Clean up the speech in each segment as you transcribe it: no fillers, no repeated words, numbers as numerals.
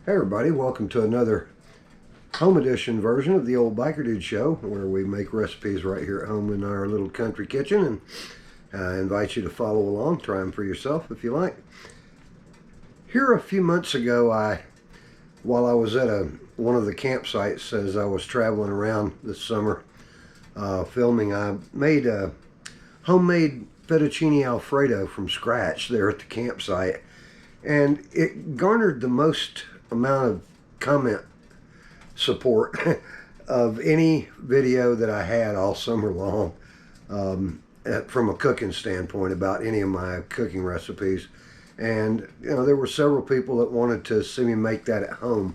Hey everybody, welcome to another home edition version of the Old Biker Dude Show, where we make recipes right here at home in our little country kitchen, and I invite you to follow along, try them for yourself if you like. Here a few months ago, while I was at one of the campsites as I was traveling around this summer filming, I made a homemade fettuccine Alfredo from scratch there at the campsite, and it garnered the most amount of comment support of any video that I had all summer long from a cooking standpoint about any of my cooking recipes. And there were several people that wanted to see me make that at home.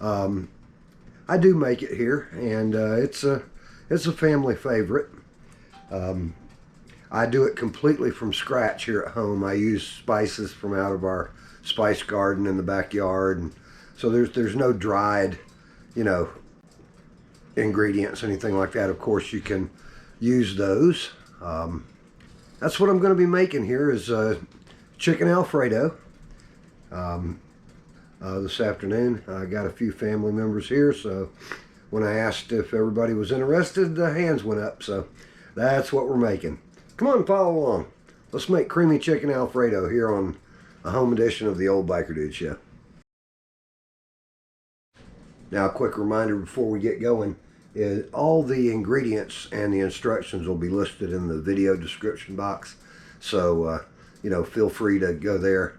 I do make it here, and it's a family favorite. I do it completely from scratch here at home. I use spices from out of our spice garden in the backyard, and so there's no dried, ingredients, anything like that. Of course, you can use those. That's what I'm going to be making here is Chicken Alfredo. This afternoon, I got a few family members here, so when I asked if everybody was interested, the hands went up. So that's what we're making. Come on, follow along. Let's make creamy chicken Alfredo here on a home edition of the Old Biker Dude Show. Now, a quick reminder before we get going is all the ingredients and the instructions will be listed in the video description box. So, feel free to go there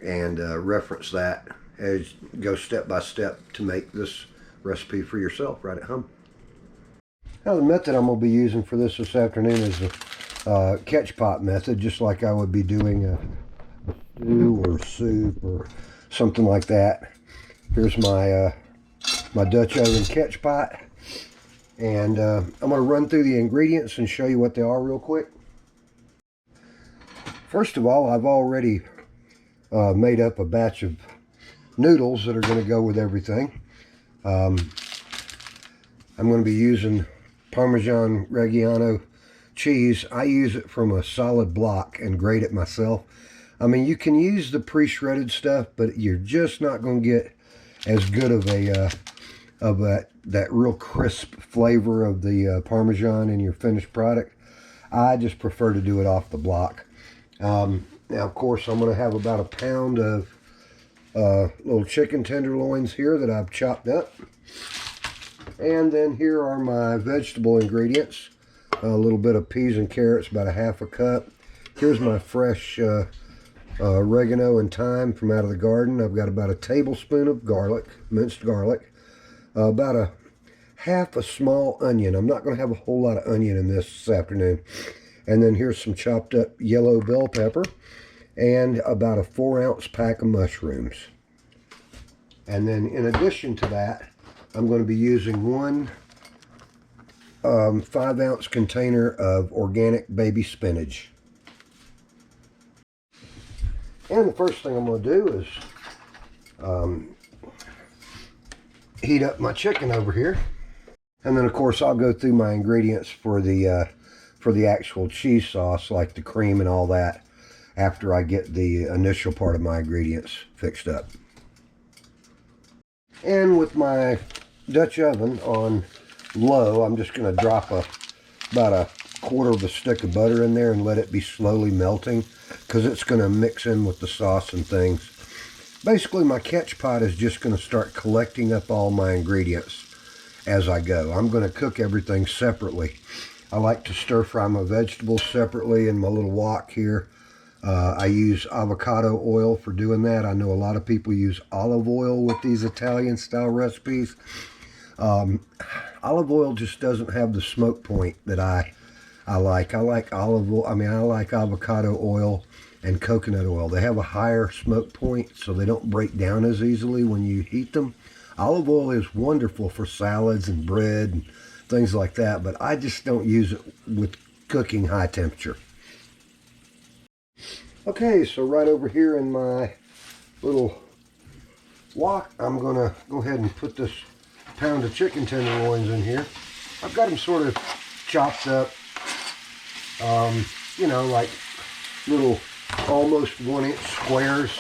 and reference that as you go step by step to make this recipe for yourself right at home. Now, the method I'm going to be using for this afternoon is the catch pot method, just like I would be doing a stew or soup or something like that. Here's my my Dutch oven catch pot, and I'm going to run through the ingredients and show you what they are real quick. First of all, I've already made up a batch of noodles that are going to go with everything. I'm going to be using Parmesan Reggiano cheese. I use it from a solid block and grate it myself. I mean, you can use the pre-shredded stuff, but you're just not going to get as good of that real crisp flavor of the Parmesan in your finished product. I just prefer to do it off the block. Now, of course, I'm going to have about a pound of little chicken tenderloins here that I've chopped up. And then here are my vegetable ingredients. A little bit of peas and carrots, about a half a cup. Here's my fresh oregano and thyme from out of the garden. I've got about a tablespoon of garlic, minced garlic. About a half a small onion. I'm not going to have a whole lot of onion in this afternoon. And then here's some chopped up yellow bell pepper and about a 4-ounce pack of mushrooms. And then in addition to that, I'm going to be using one 5-ounce container of organic baby spinach. And the first thing I'm going to do is heat up my chicken over here. And then, of course, I'll go through my ingredients for the actual cheese sauce, like the cream and all that, after I get the initial part of my ingredients fixed up. And with my Dutch oven on low, I'm just going to drop about a quarter of a stick of butter in there and let it be slowly melting, because it's going to mix in with the sauce and things. Basically, my catch pot is just going to start collecting up all my ingredients as I go. I'm going to cook everything separately. I like to stir fry my vegetables separately in my little wok here. I use avocado oil for doing that. I know a lot of people use olive oil with these Italian style recipes. Olive oil just doesn't have the smoke point that I like. I like olive oil. I like avocado oil and coconut oil. They have a higher smoke point, so they don't break down as easily when you heat them. Olive oil is wonderful for salads and bread and things like that, but I just don't use it with cooking high temperature. Okay, so right over here in my little wok, I'm going to go ahead and put this pound of chicken tenderloins in here. I've got them sort of chopped up, like little almost 1-inch squares.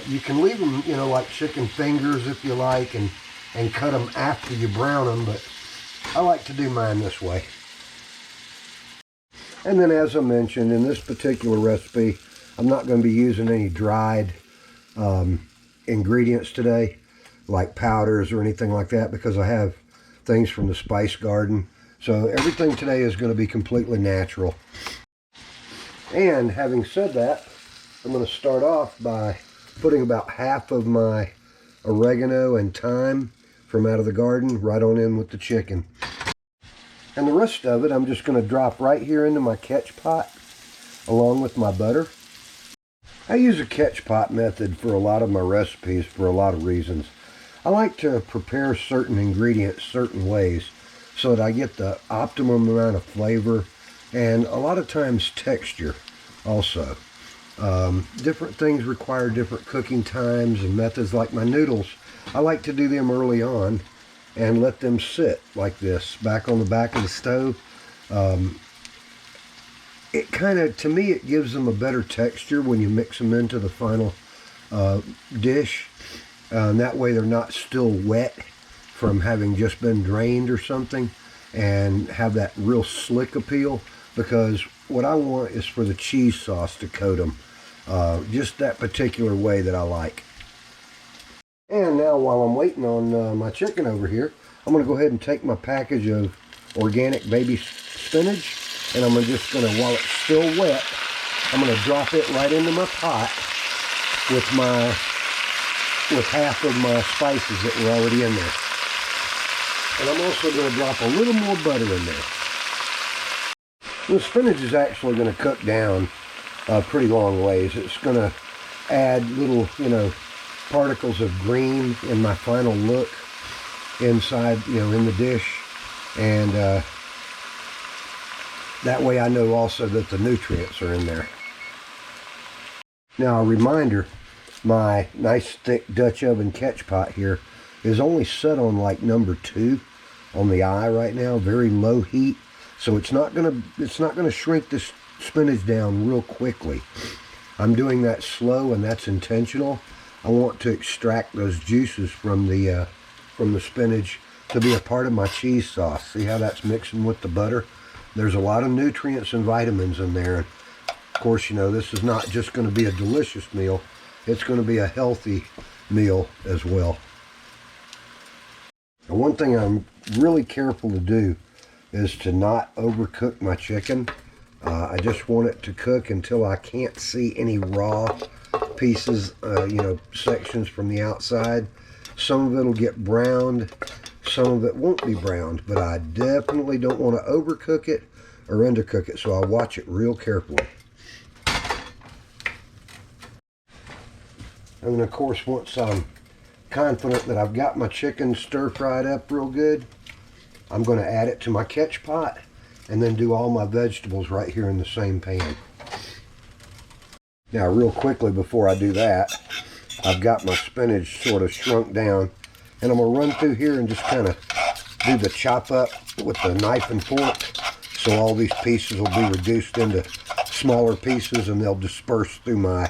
You can leave them, you know, like chicken fingers if you like, and cut them after you brown them, but I like to do mine this way. And then, as I mentioned, in this particular recipe, I'm not going to be using any dried ingredients today, like powders or anything like that, because I have things from the spice garden. So everything today is going to be completely natural. And having said that, I'm going to start off by putting about half of my oregano and thyme from out of the garden right on in with the chicken. And the rest of it I'm just going to drop right here into my catch pot along with my butter. I use a catch pot method for a lot of my recipes for a lot of reasons. I like to prepare certain ingredients certain ways so that I get the optimum amount of flavor and a lot of times texture also. Different things require different cooking times and methods. Like my noodles, I like to do them early on and let them sit like this back on the back of the stove. It kind of, to me, it gives them a better texture when you mix them into the final dish. That way they're not still wet from having just been drained or something, and have that real slick appeal, because what I want is for the cheese sauce to coat them just that particular way that I like. And now, while I'm waiting on my chicken over here, I'm going to go ahead and take my package of Organic Baby Spinach, and I'm just going to, while it's still wet, I'm going to drop it right into my pot with half of my spices that were already in there. And I'm also going to drop a little more butter in there. The spinach is actually going to cook down a pretty long ways. It's going to add little, you know, particles of green in my final look inside, you know, in the dish, and that way I know also that the nutrients are in there. Now, a reminder, my nice thick Dutch oven catch pot here is only set on like number 2 on the eye right now, very low heat, so it's not gonna shrink this spinach down real quickly. I'm doing that slow, and that's intentional. I want to extract those juices from the spinach to be a part of my cheese sauce. See how that's mixing with the butter? There's a lot of nutrients and vitamins in there. And of course, you know, this is not just going to be a delicious meal. It's going to be a healthy meal as well. And one thing I'm really careful to do is to not overcook my chicken. I just want it to cook until I can't see any raw pieces, you know, sections from the outside. Some of it will get browned, some of it won't be browned, but I definitely don't want to overcook it or undercook it, so I'll watch it real carefully. And then, of course, once I'm confident that I've got my chicken stir-fried up real good, I'm going to add it to my catch pot and then do all my vegetables right here in the same pan. Now, real quickly before I do that, I've got my spinach sort of shrunk down, and I'm going to run through here and just kind of do the chop up with the knife and fork, so all these pieces will be reduced into smaller pieces and they'll disperse through my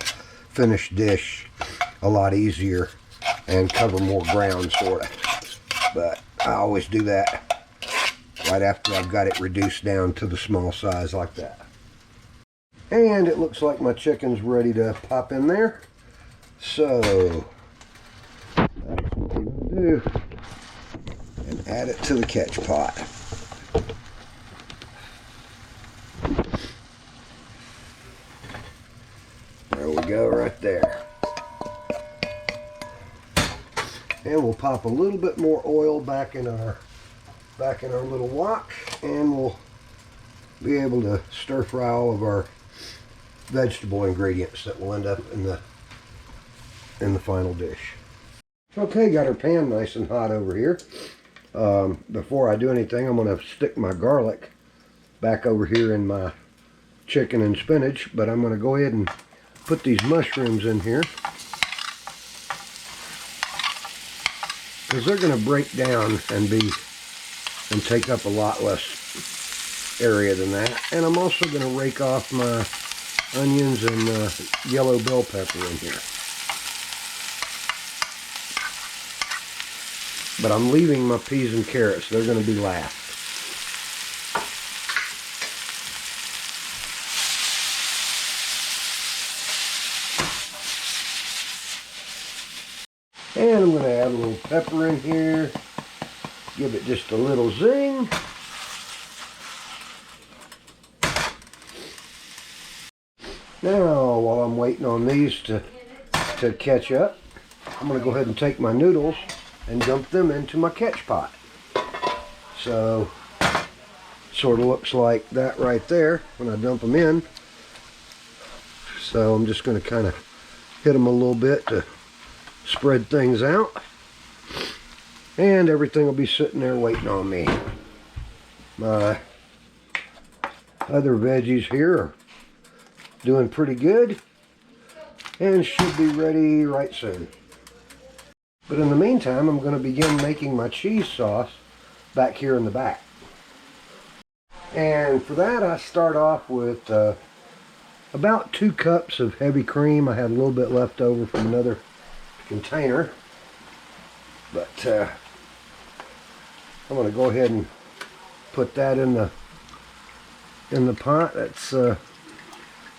finished dish a lot easier and cover more ground, sort of. But I always do that right after I've got it reduced down to the small size like that. And it looks like my chicken's ready to pop in there. So that's what we're going to do, and add it to the catch pot. There we go, right there. And we'll pop a little bit more oil back in our little wok, and we'll be able to stir fry all of our vegetable ingredients that will end up in the final dish. Okay, got our pan nice and hot over here. Before I do anything, I'm going to stick my garlic back over here in my chicken and spinach, but I'm going to go ahead and put these mushrooms in here, because they're going to break down and take up a lot less area than that. And I'm also going to rake off my onions and yellow bell pepper in here. but I'm leaving my peas and carrots. They're going to be last. And I'm going to add a little pepper in here. Give it just a little zing. Now, while I'm waiting on these to catch up, I'm going to go ahead and take my noodles and dump them into my catch pot. So, sort of looks like that right there when I dump them in. So I'm just going to kind of hit them a little bit to spread things out. And everything will be sitting there waiting on me. My other veggies here are doing pretty good and should be ready right soon. But in the meantime, I'm going to begin making my cheese sauce back here in the back. And for that, I start off with about 2 cups of heavy cream. I had a little bit left over from another container. But I'm going to go ahead and put that in the pot. That's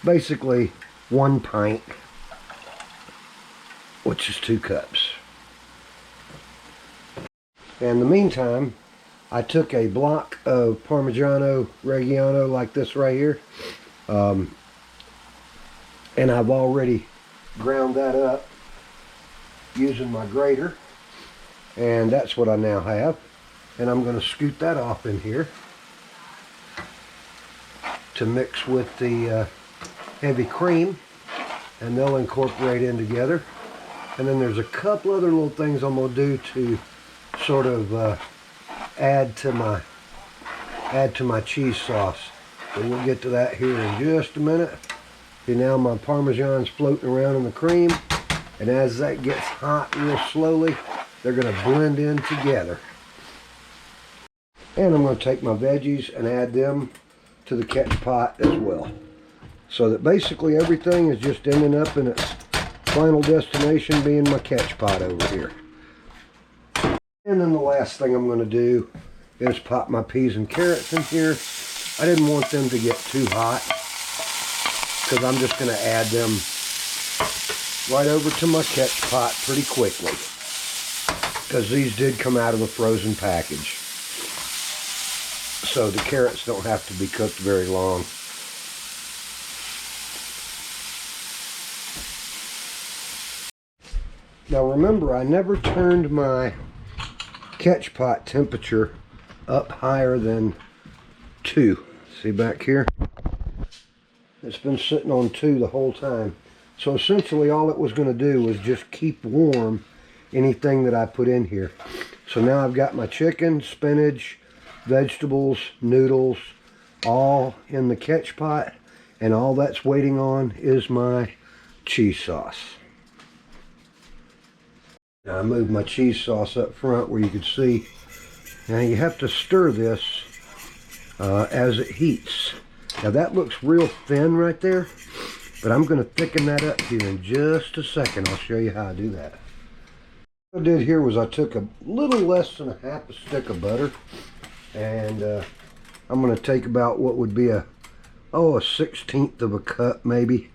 basically 1 pint, which is 2 cups. And in the meantime, I took a block of Parmesan Reggiano like this right here, and I've already ground that up using my grater, and that's what I now have. And I'm going to scoot that off in here to mix with the heavy cream, and they'll incorporate in together. And then there's a couple other little things I'm going to do to sort of add to my cheese sauce. So we'll get to that here in just a minute. See, now my Parmesan's floating around in the cream, and as that gets hot real slowly, they're going to blend in together. And I'm going to take my veggies and add them to the catch pot as well. So that basically everything is just ending up in its final destination being my catch pot over here. And then the last thing I'm going to do is pop my peas and carrots in here. I didn't want them to get too hot, because I'm just going to add them right over to my catch pot pretty quickly, because these did come out of a frozen package. So the carrots don't have to be cooked very long. Now remember, I never turned my catch pot temperature up higher than 2. See back here? It's been sitting on 2 the whole time. So essentially all it was going to do was just keep warm anything that I put in here. So now I've got my chicken, spinach, vegetables, noodles, all in the catch pot, and all that's waiting on is my cheese sauce. Now I moved my cheese sauce up front where you can see. Now you have to stir this as it heats. Now that looks real thin right there, but I'm going to thicken that up here in just a second. I'll show you how I do that. What I did here was I took a little less than a half a stick of butter, and I'm going to take about what would be a 1/16 of a cup maybe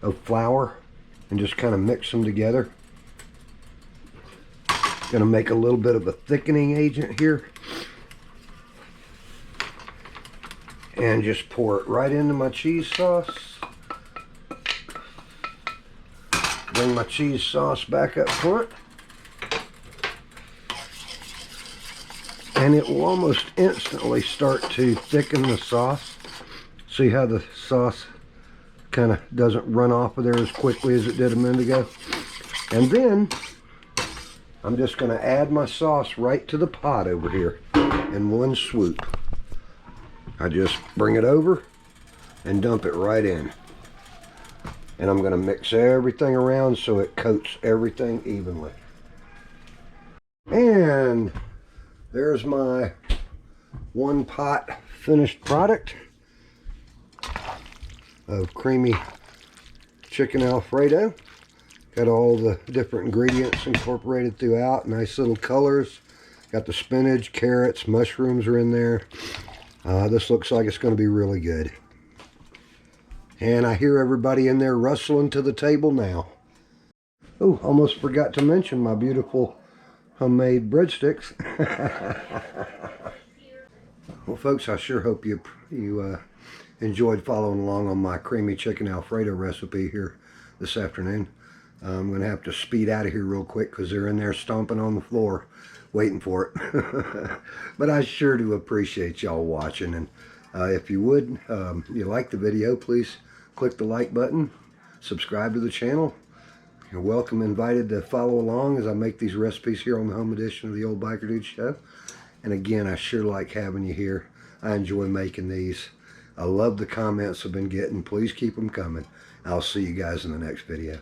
of flour, and just kind of mix them together. Going to make a little bit of a thickening agent here, and just pour it right into my cheese sauce. Bring my cheese sauce back up front, and it will almost instantly start to thicken the sauce. See how the sauce kind of doesn't run off of there as quickly as it did a minute ago? And then I'm just going to add my sauce right to the pot over here in one swoop. I just bring it over and dump it right in. And I'm going to mix everything around so it coats everything evenly. And there's my 1 pot finished product of creamy chicken Alfredo. Got all the different ingredients incorporated throughout, nice little colors. Got the spinach, carrots, mushrooms are in there. This looks like it's going to be really good. And I hear everybody in there rustling to the table now. Oh, almost forgot to mention my beautiful homemade breadsticks. Well, folks, I sure hope you enjoyed following along on my creamy chicken Alfredo recipe here this afternoon. I'm going to have to speed out of here real quick because they're in there stomping on the floor waiting for it. But I sure do appreciate y'all watching. And if you would, you like the video, please click the like button, subscribe to the channel. You're welcome, invited to follow along as I make these recipes here on the home edition of the Old Biker Dude Show. And again, I sure like having you here. I enjoy making these. I love the comments I've been getting. Please keep them coming. I'll see you guys in the next video.